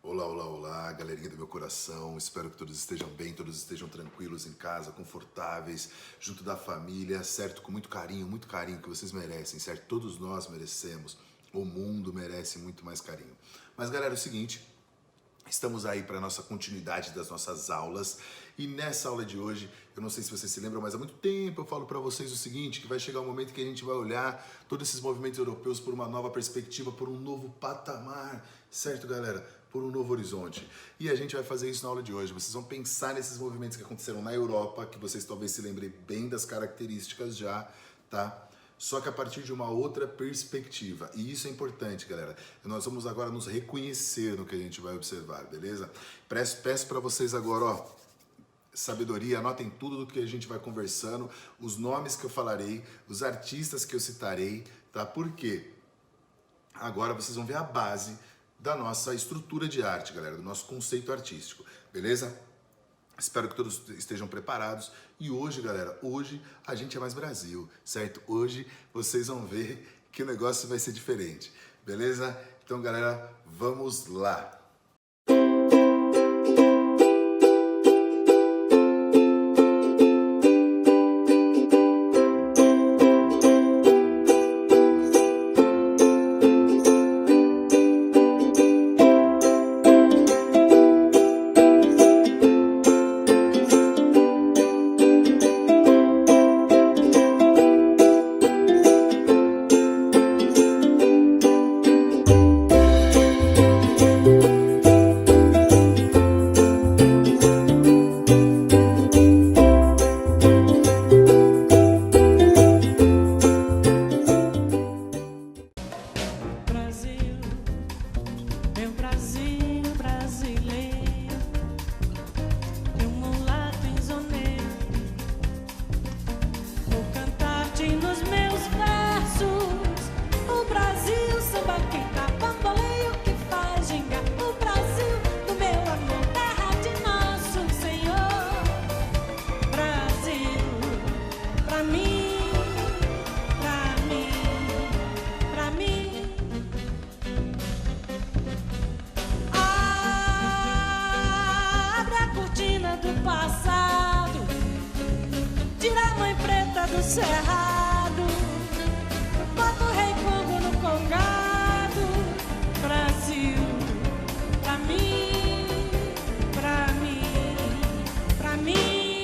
Olá, olá, olá, galerinha do meu coração. Espero que todos estejam bem, todos estejam tranquilos em casa, confortáveis, junto da família, certo? Com muito carinho que vocês merecem, certo? Todos nós merecemos. O mundo merece muito mais carinho. Mas, galera, é o seguinte, estamos aí para a nossa continuidade das nossas aulas e nessa aula de hoje, eu não sei se vocês se lembram, mas há muito tempo eu falo para vocês o seguinte, que vai chegar um momento que a gente vai olhar todos esses movimentos europeus por uma nova perspectiva, por um novo patamar, certo, galera? Por um novo horizonte. E a gente vai fazer isso na aula de hoje. Vocês vão pensar nesses movimentos que aconteceram na Europa, que vocês talvez se lembrem bem das características já, tá? Só que a partir de uma outra perspectiva. E isso é importante, galera. Nós vamos agora nos reconhecer no que a gente vai observar, beleza? Peço para vocês agora, ó, sabedoria, anotem tudo do que a gente vai conversando, os nomes que eu falarei, os artistas que eu citarei, tá? Por quê? Agora vocês vão ver a base da nossa estrutura de arte, galera, do nosso conceito artístico, beleza? Espero que todos estejam preparados. E hoje, galera, hoje a gente é mais Brasil, certo? Hoje vocês vão ver que o negócio vai ser diferente, beleza? Então, galera, vamos lá! Do cerrado, bota o rei Congo no congado. Brasil, pra mim, pra mim, pra mim.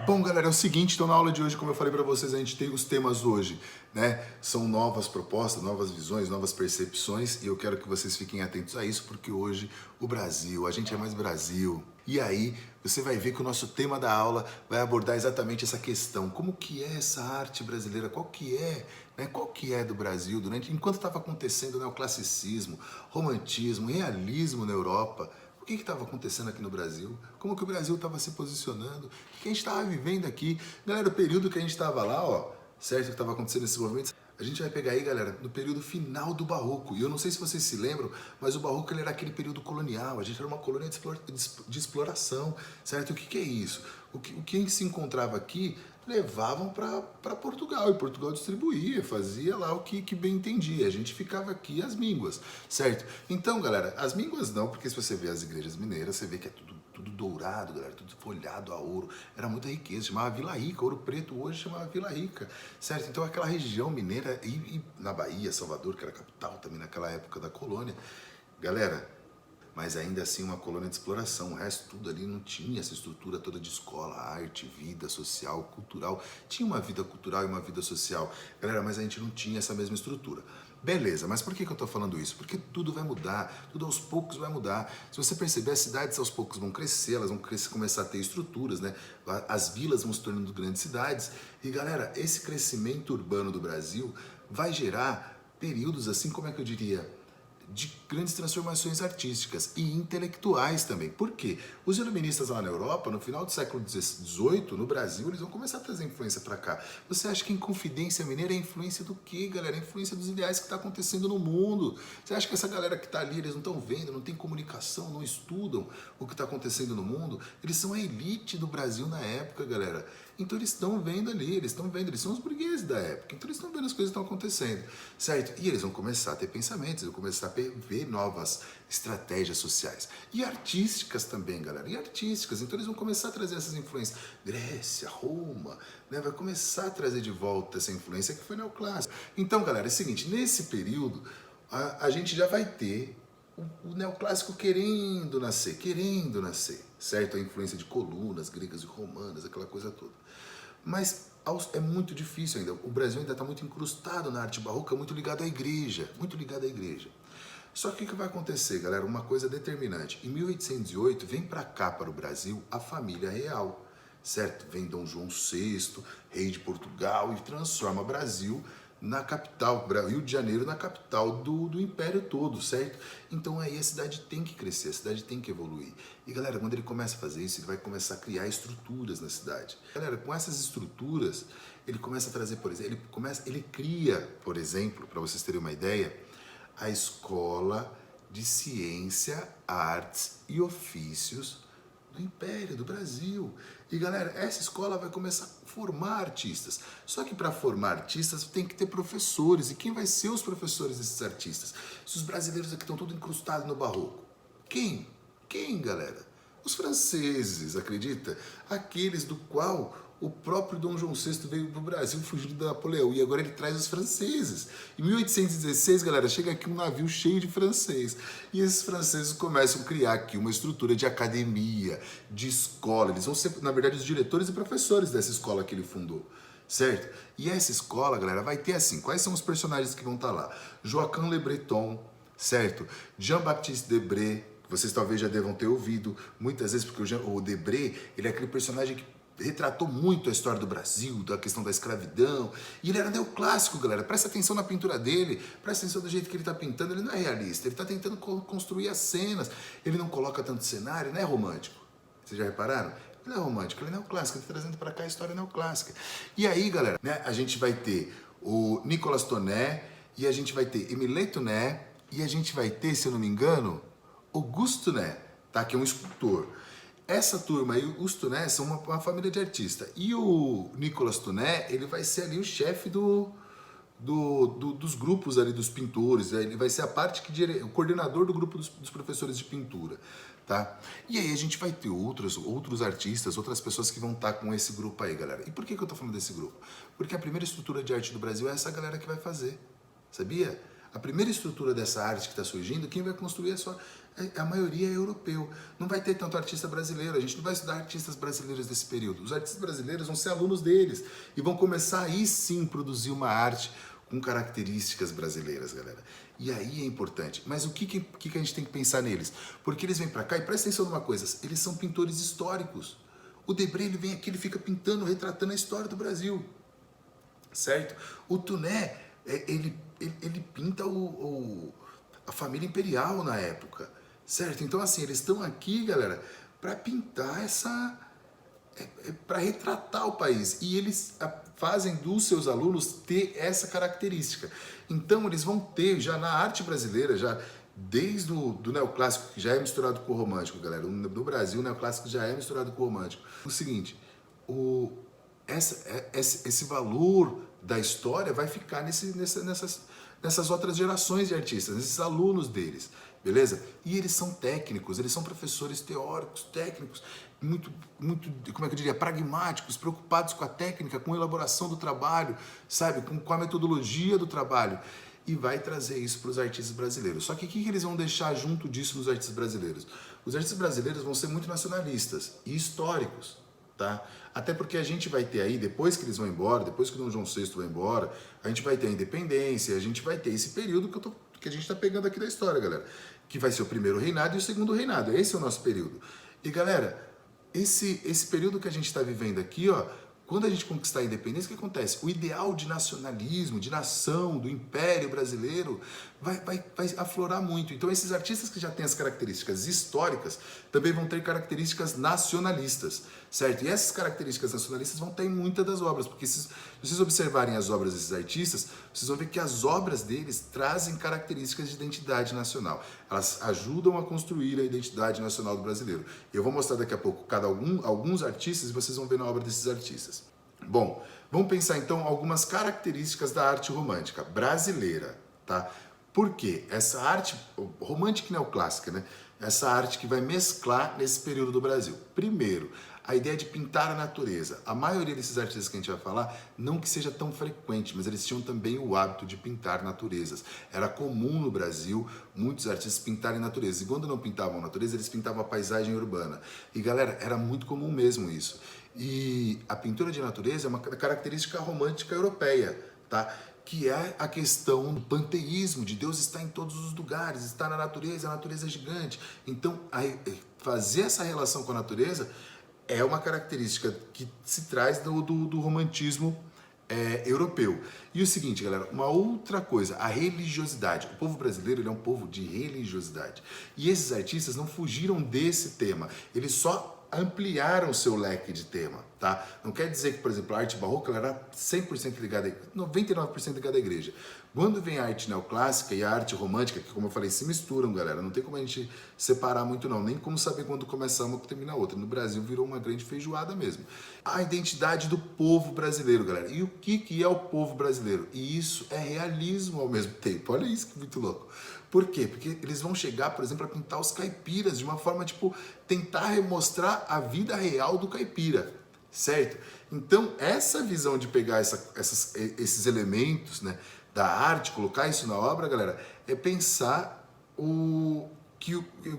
Bom, galera, é o seguinte, então na aula de hoje, como eu falei para vocês, a gente tem os temas hoje, né? São novas propostas, novas visões, novas percepções e eu quero que vocês fiquem atentos a isso porque hoje o Brasil, a gente é mais Brasil. E aí, você vai ver que o nosso tema da aula vai abordar exatamente essa questão. Como que é essa arte brasileira? Qual que é, né? Qual que é do Brasil enquanto estava acontecendo, né, o classicismo, romantismo, realismo na Europa? O que estava acontecendo aqui no Brasil? Como que o Brasil estava se posicionando? O que a gente estava vivendo aqui? Galera, o período que a gente estava lá, ó, certo? Que estava acontecendo nesses movimentos, a gente vai pegar aí, galera, no período final do Barroco. E eu não sei se vocês se lembram, mas o Barroco ele era aquele período colonial. A gente era uma colônia de exploração, certo? O que é isso? O que se encontrava aqui levavam para Portugal. E Portugal distribuía, fazia lá o que bem entendia. A gente ficava aqui as mínguas, certo? Então, galera, as mínguas não, porque se você vê as igrejas mineiras, você vê que é tudo dourado, galera, tudo folhado a ouro, era muita riqueza, chamava Vila Rica, Ouro Preto hoje chamava Vila Rica, certo? Então aquela região mineira e na Bahia, Salvador, que era a capital também naquela época da colônia, galera, mas ainda assim uma colônia de exploração, o resto tudo ali não tinha essa estrutura toda de escola, arte, vida social, cultural, tinha uma vida cultural e uma vida social, galera, mas a gente não tinha essa mesma estrutura. Beleza, mas por que eu tô falando isso? Porque tudo vai mudar, tudo aos poucos vai mudar. Se você perceber, as cidades aos poucos vão crescer, elas vão começar a ter estruturas, né? As vilas vão se tornando grandes cidades. E galera, esse crescimento urbano do Brasil vai gerar períodos, assim, como é que eu diria? De grandes transformações artísticas e intelectuais também. Por quê? Os iluministas lá na Europa, no final do século XVIII, no Brasil, eles vão começar a trazer influência para cá. Você acha que a Inconfidência Mineira é influência do quê, galera? É influência dos ideais que está acontecendo no mundo. Você acha que essa galera que está ali, eles não estão vendo, não tem comunicação, não estudam o que está acontecendo no mundo? Eles são a elite do Brasil na época, galera. Então eles estão vendo ali, eles são os burgueses da época, então eles estão vendo as coisas que estão acontecendo, certo? E eles vão começar a ter pensamentos, vão começar a ver novas estratégias sociais. E artísticas também, galera. E artísticas. Então eles vão começar a trazer essas influências. Grécia, Roma, né? Vai começar a trazer de volta essa influência que foi neoclássica. Então, galera, é o seguinte, nesse período, a gente já vai ter o neoclássico querendo nascer, certo? A influência de colunas gregas e romanas, aquela coisa toda. Mas é muito difícil ainda. O Brasil ainda está muito incrustado na arte barroca, muito ligado à igreja, Só que o que vai acontecer, galera? Uma coisa determinante. Em 1808, vem para cá, para o Brasil, a família real, certo? Vem Dom João VI, rei de Portugal, e transforma o Brasil na capital, Rio de Janeiro, na capital do império todo, certo? Então aí a cidade tem que crescer, a cidade tem que evoluir. E galera, quando ele começa a fazer isso, ele vai começar a criar estruturas na cidade. Galera, com essas estruturas, ele começa a trazer, por exemplo, ele cria, por exemplo, para vocês terem uma ideia, a Escola de Ciência, Artes e Ofícios do Império, do Brasil. E galera, essa escola vai começar a formar artistas. Só que para formar artistas tem que ter professores. E quem vai ser os professores desses artistas? Se os brasileiros aqui estão todos incrustados no barroco. Quem? Quem, galera? Os franceses, acredita? Aqueles do qual o próprio Dom João VI veio para o Brasil fugindo da Napoleão e agora ele traz os franceses. Em 1816, galera, chega aqui um navio cheio de francês e esses franceses começam a criar aqui uma estrutura de academia, de escola. Eles vão ser, na verdade, os diretores e professores dessa escola que ele fundou, certo? E essa escola, galera, vai ter assim, quais são os personagens que vão estar lá? Joachim Le Breton, certo? Jean-Baptiste Debré, que vocês talvez já devam ter ouvido muitas vezes, porque o Debré, ele é aquele personagem que retratou muito a história do Brasil, da questão da escravidão, e ele era neoclássico, galera. Presta atenção na pintura dele, presta atenção do jeito que ele está pintando, ele não é realista, ele está tentando construir as cenas, ele não coloca tanto cenário, não é romântico. Vocês já repararam? Ele não é romântico, ele é neoclássico, ele está trazendo para cá a história neoclássica. E aí, galera, né, a gente vai ter o Nicolas Tonet, e a gente vai ter Émile Tonet, e a gente vai ter, se eu não me engano, Auguste Tonet, tá? Que é um escultor. Essa turma aí, os Tonet, são uma família de artistas. E o Nicolas Tonet, ele vai ser ali o chefe dos grupos ali dos pintores. Ele vai ser a parte o coordenador do grupo dos professores de pintura, tá? E aí a gente vai ter outros artistas, outras pessoas que vão estar com esse grupo aí, galera. E por que eu tô falando desse grupo? Porque a primeira estrutura de arte do Brasil é essa galera que vai fazer, sabia? A primeira estrutura dessa arte que está surgindo, quem vai construir a maioria é europeu. Não vai ter tanto artista brasileiro, a gente não vai estudar artistas brasileiros desse período. Os artistas brasileiros vão ser alunos deles e vão começar aí sim produzir uma arte com características brasileiras, galera. E aí é importante. Mas o que a gente tem que pensar neles? Porque eles vêm para cá e presta atenção numa coisa, eles são pintores históricos. O Debré, ele vem aqui, ele fica pintando, retratando a história do Brasil, certo? O Tonet, ele pinta a família imperial na época, certo? Então, assim, eles estão aqui, galera, para pintar para retratar o país. E eles fazem dos seus alunos ter essa característica. Então, eles vão ter, já na arte brasileira, já desde do neoclássico, que já é misturado com o romântico, galera. No Brasil, o neoclássico já é misturado com o romântico. O seguinte, esse valor da história vai ficar nessas outras gerações de artistas, nesses alunos deles, beleza? E eles são técnicos, eles são professores teóricos, técnicos, muito, como é que eu diria, pragmáticos, preocupados com a técnica, com a elaboração do trabalho, sabe? Com a metodologia do trabalho. E vai trazer isso para os artistas brasileiros. Só que o que eles vão deixar junto disso nos artistas brasileiros? Os artistas brasileiros vão ser muito nacionalistas e históricos, tá? Até porque a gente vai ter aí, depois que eles vão embora, depois que o Dom João VI vai embora, a gente vai ter a independência, a gente vai ter esse período que a gente está pegando aqui da história, galera, que vai ser o primeiro reinado e o segundo reinado. Esse é o nosso período. E, galera, esse período que a gente está vivendo aqui, ó, quando a gente conquistar a independência, o que acontece? O ideal de nacionalismo, de nação, do império brasileiro vai aflorar muito. Então esses artistas que já têm as características históricas também vão ter características nacionalistas, certo? E essas características nacionalistas vão ter em muitas das obras, porque se vocês observarem as obras desses artistas, vocês vão ver que as obras deles trazem características de identidade nacional. Elas ajudam a construir a identidade nacional do brasileiro. Eu vou mostrar daqui a pouco alguns artistas e vocês vão ver na obra desses artistas. Bom, vamos pensar então algumas características da arte romântica brasileira, tá? Por quê? Essa arte romântica e neoclássica, né? Essa arte que vai mesclar nesse período do Brasil. Primeiro, a ideia de pintar a natureza. A maioria desses artistas que a gente vai falar, não que seja tão frequente, mas eles tinham também o hábito de pintar naturezas. Era comum no Brasil muitos artistas pintarem natureza. E quando não pintavam a natureza, eles pintavam a paisagem urbana. E galera, era muito comum mesmo isso. E a pintura de natureza é uma característica romântica europeia, tá? Que é a questão do panteísmo, de Deus estar em todos os lugares, estar na natureza, a natureza é gigante. Então, fazer essa relação com a natureza é uma característica que se traz do romantismo europeu. E o seguinte, galera, uma outra coisa, a religiosidade. O povo brasileiro ele é um povo de religiosidade. E esses artistas não fugiram desse tema, eles só ampliaram seu leque de tema, tá? Não quer dizer que, por exemplo, a arte barroca ela era 100% ligada, 99% ligada à igreja. Quando vem a arte neoclássica e a arte romântica, que como eu falei, se misturam, galera, não tem como a gente separar muito não, nem como saber quando começar uma e terminar a outra. No Brasil virou uma grande feijoada mesmo. A identidade do povo brasileiro, galera. E o que é o povo brasileiro? E isso é realismo ao mesmo tempo. Olha isso que muito louco. Por quê? Porque eles vão chegar, por exemplo, a pintar os caipiras de uma forma, tipo, tentar remostrar a vida real do caipira, certo? Então, essa visão de pegar esses elementos, né, da arte, colocar isso na obra, galera, é pensar o que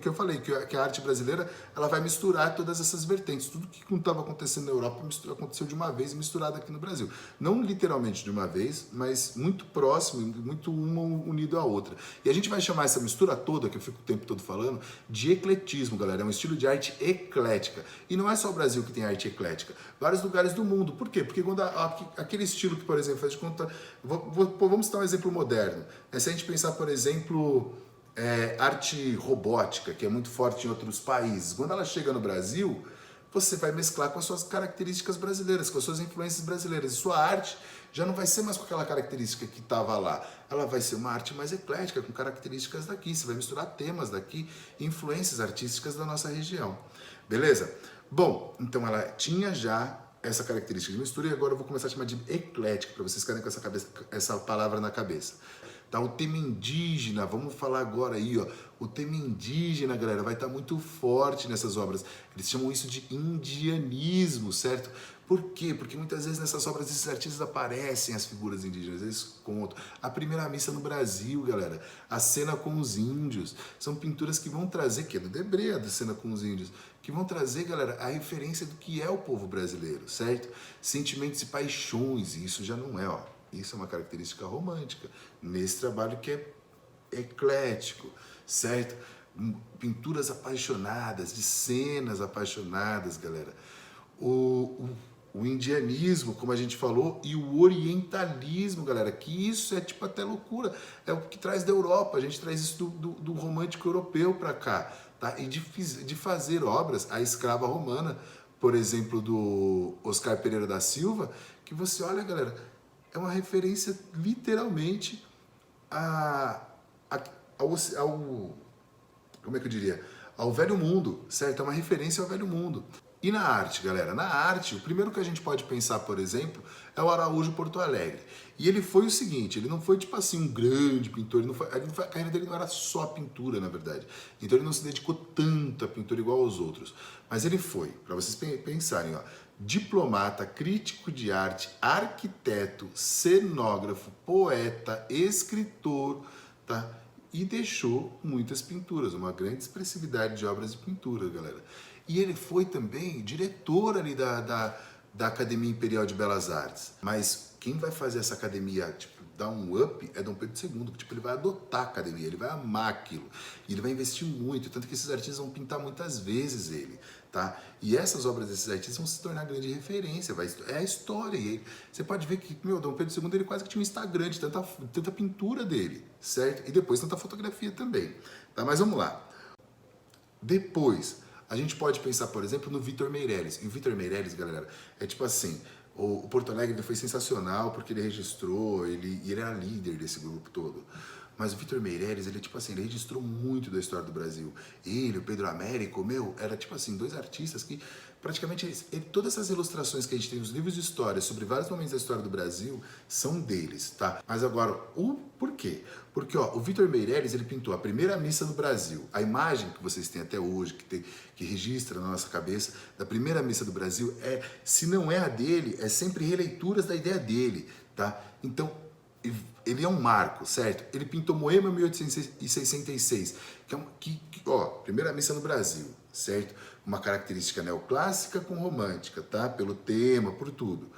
eu falei, que a arte brasileira ela vai misturar todas essas vertentes. Tudo que não estava acontecendo na Europa aconteceu de uma vez e misturado aqui no Brasil. Não literalmente de uma vez, mas muito próximo, muito uma unido à outra. E a gente vai chamar essa mistura toda, que eu fico o tempo todo falando, de ecletismo, galera. É um estilo de arte eclética. E não é só o Brasil que tem arte eclética. Vários lugares do mundo. Por quê? Porque quando aquele estilo que, por exemplo, faz de conta... Vamos citar um exemplo moderno. Se a gente pensar, por exemplo... arte robótica, que é muito forte em outros países. Quando ela chega no Brasil, você vai mesclar com as suas características brasileiras, com as suas influências brasileiras. E sua arte já não vai ser mais com aquela característica que estava lá. Ela vai ser uma arte mais eclética, com características daqui. Você vai misturar temas daqui, influências artísticas da nossa região. Beleza? Bom, então ela tinha já essa característica de mistura e agora eu vou começar a chamar de eclética, para vocês ficarem com essa palavra na cabeça. Tá, o tema indígena, vamos falar agora aí, ó. O tema indígena, galera, vai estar muito forte nessas obras. Eles chamam isso de indianismo, certo? Por quê? Porque muitas vezes nessas obras esses artistas aparecem as figuras indígenas, eles contam. A primeira missa no Brasil, galera, a cena com os índios, são pinturas que vão trazer, que é do Debré, da cena com os índios, que vão trazer, galera, a referência do que é o povo brasileiro, certo? Sentimentos e paixões, e isso já não é, ó. Isso é uma característica romântica, nesse trabalho que é eclético, certo? Pinturas apaixonadas, de cenas apaixonadas, galera. O indianismo, como a gente falou, e o orientalismo, galera, que isso é tipo até loucura, é o que traz da Europa, a gente traz isso do romântico europeu para cá, tá? E de fazer obras, a escrava romana, por exemplo, do Oscar Pereira da Silva, que você olha, galera, é uma referência literalmente como é que eu diria? Ao velho mundo, certo? É uma referência ao velho mundo. E na arte, galera? Na arte, o primeiro que a gente pode pensar, por exemplo, é o Araújo Porto Alegre. E ele foi o seguinte, ele não foi tipo assim um grande pintor, a carreira dele não era só a pintura, na verdade. Então ele não se dedicou tanto à pintura igual aos outros. Mas ele foi, para vocês pensarem, ó, diplomata, crítico de arte, arquiteto, cenógrafo, poeta, escritor, tá? E deixou muitas pinturas, uma grande expressividade de obras de pintura, galera. E ele foi também diretor ali da Academia Imperial de Belas Artes. Mas quem vai fazer essa academia, tipo, dar um up é Dom Pedro II, que tipo, ele vai adotar a academia, ele vai amar aquilo. E ele vai investir muito, tanto que esses artistas vão pintar muitas vezes ele, tá? E essas obras desses artistas vão se tornar grande referência, é a história. E você pode ver que, Dom Pedro II, ele quase que tinha um Instagram de tanta pintura dele, certo? E depois tanta fotografia também, tá? Mas vamos lá. Depois, a gente pode pensar, por exemplo, no Vitor Meirelles. E o Vitor Meirelles, galera, é tipo assim, o Porto Alegre foi sensacional porque ele registrou, e ele era líder desse grupo todo. Mas o Vitor Meirelles, ele tipo assim, ele registrou muito da história do Brasil. Ele, o Pedro Américo, era tipo assim, dois artistas que praticamente todas essas ilustrações que a gente tem nos livros de história sobre vários momentos da história do Brasil são deles, tá? Mas agora, por quê? Porque ó, o Vitor Meirelles, ele pintou a primeira missa do Brasil. A imagem que vocês têm até hoje, que registra na nossa cabeça, da primeira missa do Brasil, se não é a dele, é sempre releituras da ideia dele, tá? Então, ele é um marco, certo? Ele pintou Moema em 1866, primeira missa no Brasil, certo? Uma característica neoclássica com romântica, tá? Pelo tema, por tudo.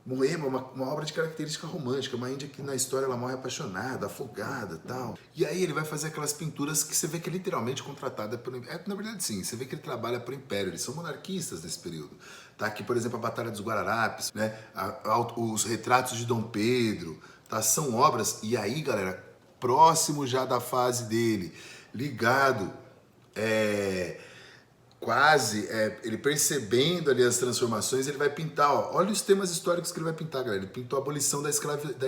Moema é uma obra de característica romântica, uma índia que na história ela morre apaixonada, afogada e tal. E aí ele vai fazer aquelas pinturas que você vê que é literalmente contratada pelo... na verdade sim, você vê que ele trabalha para o Império, eles são monarquistas nesse período. Tá aqui, por exemplo, a Batalha dos Guararapes, né? Os retratos de Dom Pedro, tá? São obras, e aí galera, próximo já da fase dele, ligado, ele percebendo ali as transformações, ele vai pintar, ó, olha os temas históricos que ele vai pintar, galera. Ele pintou a abolição da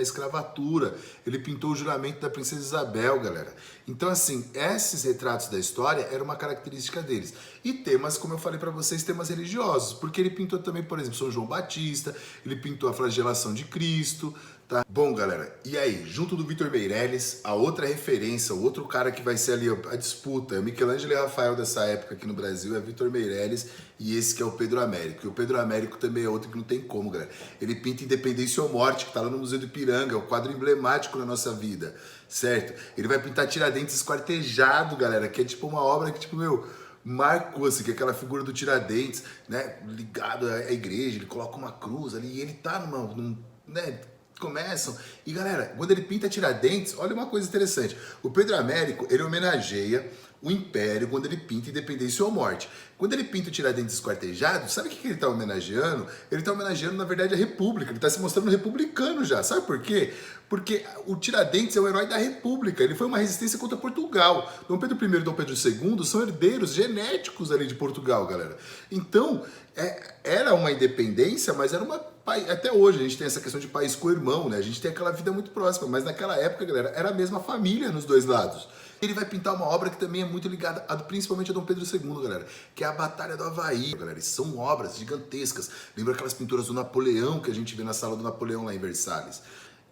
escravatura, ele pintou o juramento da princesa Isabel, galera. Então, assim, esses retratos da história eram uma característica deles. E temas, como eu falei pra vocês, temas religiosos, porque ele pintou também, por exemplo, São João Batista, ele pintou a flagelação de Cristo, tá? Bom, galera, e aí, junto do Vitor Meirelles, a outra referência, o outro cara que vai ser ali a disputa, é o Michelangelo e Rafael dessa época aqui no Brasil, é Vitor Meirelles, e esse que é o Pedro Américo. E o Pedro Américo também é outro que não tem como, galera. Ele pinta Independência ou Morte, que tá lá no Museu do Ipiranga, é um quadro emblemático na nossa vida, certo? Ele vai pintar Tiradentes esquartejado, galera, que é tipo uma obra que, tipo, marcou, assim, que é aquela figura do Tiradentes, né, ligado à igreja, ele coloca uma cruz ali, e ele tá né, começam. E galera, quando ele pinta Tiradentes, olha uma coisa interessante. O Pedro Américo, ele homenageia o Império quando ele pinta Independência ou Morte. Quando ele pinta o Tiradentes esquartejado, sabe o que ele está homenageando? Ele está homenageando, na verdade, a República. Ele está se mostrando republicano já. Sabe por quê? Porque o Tiradentes é o herói da República. Ele foi uma resistência contra Portugal. Dom Pedro I e Dom Pedro II são herdeiros genéticos ali de Portugal, galera. Então, era uma independência, mas era uma... Até hoje a gente tem essa questão de país co-irmão, né? A gente tem aquela vida muito próxima, mas naquela época, galera, era a mesma família nos dois lados. Ele vai pintar uma obra que também é muito ligada, principalmente a Dom Pedro II, galera, que é a Batalha do Havaí, galera. E são obras gigantescas. Lembra aquelas pinturas do Napoleão que a gente vê na sala do Napoleão lá em Versalhes?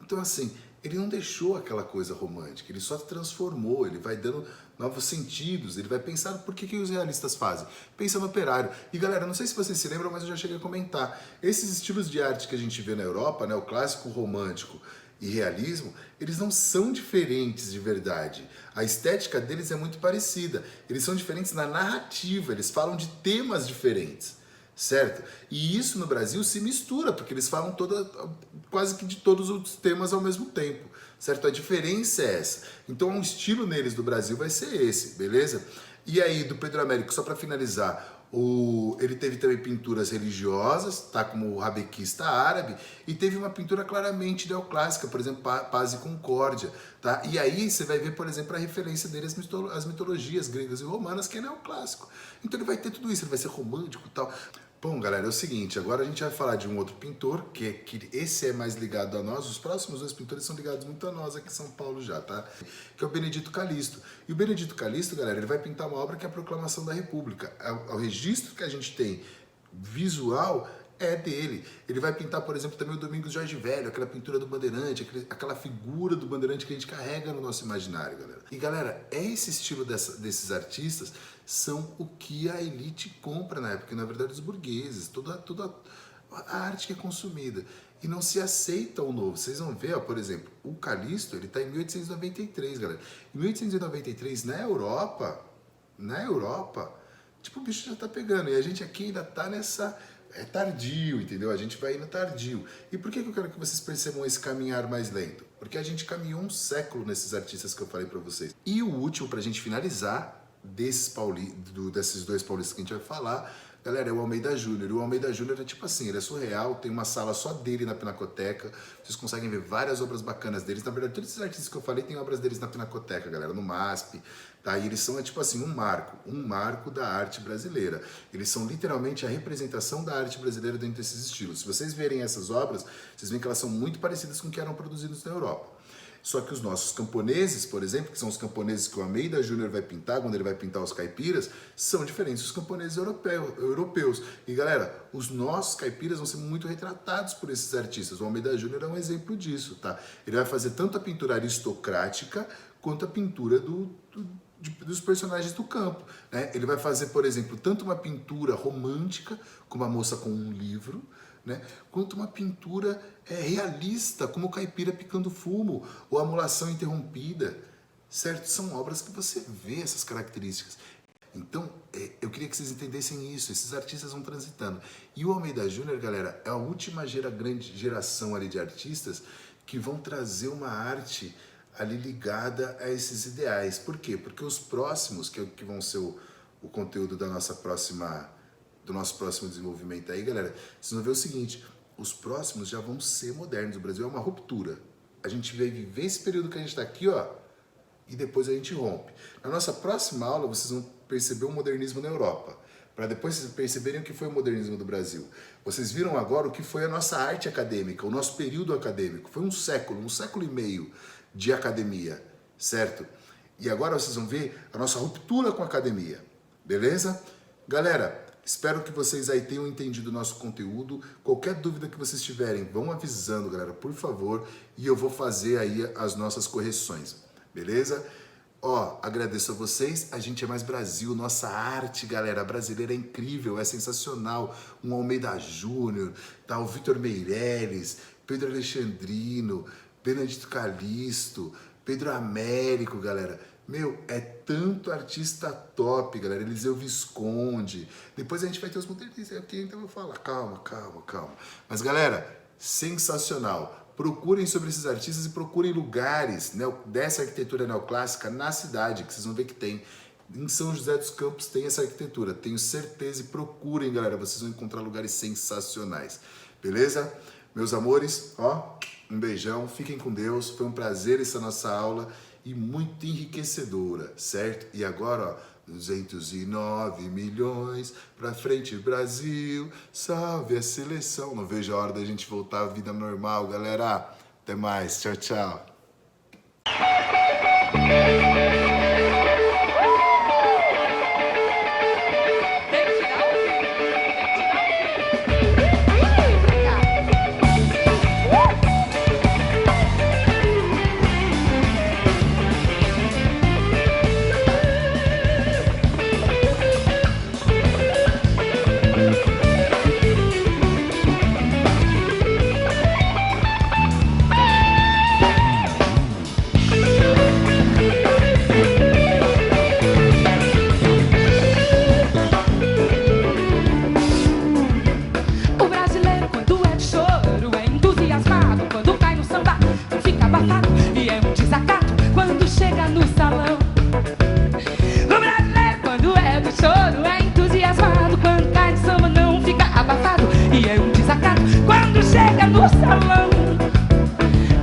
Então, assim, ele não deixou aquela coisa romântica, ele só transformou, ele vai dando novos sentidos, ele vai pensar por que os realistas fazem. Pensa no operário. E galera, não sei se vocês se lembram, mas eu já cheguei a comentar. Esses estilos de arte que a gente vê na Europa, né, o clássico romântico e realismo, eles não são diferentes de verdade. A estética deles é muito parecida. Eles são diferentes na narrativa, eles falam de temas diferentes. Certo? E isso no Brasil se mistura, porque eles falam quase que de todos os temas ao mesmo tempo, certo? A diferença é essa. Então, um estilo neles do Brasil vai ser esse, beleza? E aí, do Pedro Américo, só para finalizar, ele teve também pinturas religiosas, tá? Como o rabequista árabe, e teve uma pintura claramente neoclássica, por exemplo, Paz e Concórdia, tá? E aí você vai ver, por exemplo, a referência dele às mitologias gregas e romanas, que é neoclássico. Então ele vai ter tudo isso, ele vai ser romântico e tal. Bom, galera, é o seguinte, agora a gente vai falar de um outro pintor, que esse é mais ligado a nós, os próximos dois pintores são ligados muito a nós aqui em São Paulo já, tá? Que é o Benedito Calixto. E o Benedito Calixto, galera, ele vai pintar uma obra que é a Proclamação da República. O registro que a gente tem visual é dele. Ele vai pintar, por exemplo, também o Domingos Jorge Velho, aquela pintura do Bandeirante, aquela figura do Bandeirante que a gente carrega no nosso imaginário, galera. E, galera, esse estilo desses artistas são o que a elite compra na época, na verdade, os burgueses, toda a arte que é consumida. E não se aceita o novo. Vocês vão ver, ó, por exemplo, o Calixto, ele está em 1893, galera. Em 1893, na Europa, tipo, o bicho já tá pegando. E a gente aqui ainda tá nessa... É tardio, entendeu? A gente vai indo tardio. E por que eu quero que vocês percebam esse caminhar mais lento? Porque a gente caminhou um século nesses artistas que eu falei pra vocês. E o último, pra gente finalizar, desses dois paulistas que a gente vai falar, galera, é o Almeida Júnior. O Almeida Júnior é tipo assim, ele é surreal, tem uma sala só dele na Pinacoteca, vocês conseguem ver várias obras bacanas deles. Na verdade, todos esses artistas que eu falei tem obras deles na Pinacoteca, galera, no MASP, tá? E eles são, tipo assim, um marco da arte brasileira. Eles são literalmente a representação da arte brasileira dentro desses estilos. Se vocês verem essas obras, vocês veem que elas são muito parecidas com o que eram produzidos na Europa. Só que os nossos camponeses, por exemplo, que são os camponeses que o Almeida Júnior vai pintar, quando ele vai pintar os caipiras, são diferentes dos camponeses europeus. E galera, os nossos caipiras vão ser muito retratados por esses artistas. O Almeida Júnior é um exemplo disso, tá? Ele vai fazer tanto a pintura aristocrática quanto a pintura dos personagens do campo, né? Ele vai fazer, por exemplo, tanto uma pintura romântica, como a moça com um livro, né? Quanto uma pintura realista, como o Caipira Picando Fumo, ou a Mulação Interrompida, certo? São obras que você vê essas características. Então, eu queria que vocês entendessem isso, esses artistas vão transitando. E o Almeida Júnior, galera, é a última grande geração ali de artistas que vão trazer uma arte ali ligada a esses ideais. Por quê? Porque os próximos, que vão ser o conteúdo do nosso próximo desenvolvimento aí, galera, vocês vão ver o seguinte, os próximos já vão ser modernos. O Brasil é uma ruptura. A gente vai viver esse período que a gente está aqui, ó, e depois a gente rompe. Na nossa próxima aula, vocês vão perceber o modernismo na Europa, para depois vocês perceberem o que foi o modernismo do Brasil. Vocês viram agora o que foi a nossa arte acadêmica, o nosso período acadêmico. Foi um século e meio de academia, certo? E agora vocês vão ver a nossa ruptura com a academia, beleza? Galera, espero que vocês aí tenham entendido o nosso conteúdo. Qualquer dúvida que vocês tiverem, vão avisando, galera, por favor, e eu vou fazer aí as nossas correções, beleza? Ó, agradeço a vocês, a gente é mais Brasil, nossa arte, galera, brasileira é incrível, é sensacional. Um Almeida Júnior, tá, o Vitor Meirelles, Pedro Alexandrino, Benedito Calixto, Pedro Américo, galera. Meu, é tanto artista top, galera. Eliseu Visconde. Depois a gente vai ter os modernistas aqui, então eu vou falar. Calma. Mas, galera, sensacional. Procurem sobre esses artistas e procurem lugares, né, dessa arquitetura neoclássica na cidade, que vocês vão ver que tem. Em São José dos Campos tem essa arquitetura. Tenho certeza, e procurem, galera. Vocês vão encontrar lugares sensacionais. Beleza? Meus amores, ó, um beijão. Fiquem com Deus. Foi um prazer essa nossa aula. E muito enriquecedora, certo? E agora, ó, 209 milhões pra frente, Brasil, salve a seleção. Não vejo a hora da gente voltar à vida normal, galera. Até mais, tchau, tchau.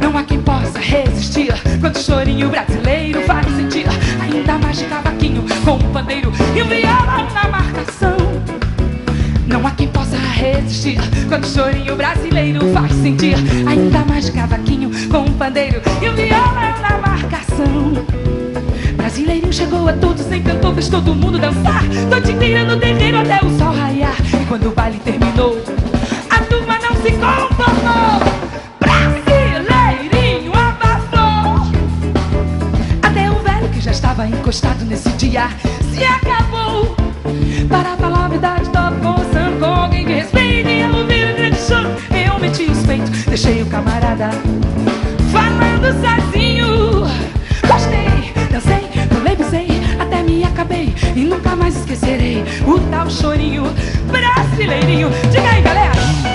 Não há quem possa resistir quando o chorinho brasileiro faz sentir. Ainda mais de cavaquinho com um pandeiro e um violão na marcação. Não há quem possa resistir quando o chorinho brasileiro faz sentir. Ainda mais de cavaquinho com um pandeiro e um violão na marcação. Brasileirinho chegou a todos, encantou, fez todo mundo dançar. Noite inteira no terreiro até o sol raiar. E quando o baile terminou, a turma não se conformou. Brasileirinho abafou. Até o velho que já estava encostado nesse dia se acabou. Para falar a verdade, tava conversando com alguém que respeita. E ao ouvir o grande show, eu meti os peitos, deixei o camarada falando sozinho. Gostei, dancei, pulei, pisei, até me acabei. E nunca mais esquecerei o tal chorinho brasileirinho. Diga aí, galera!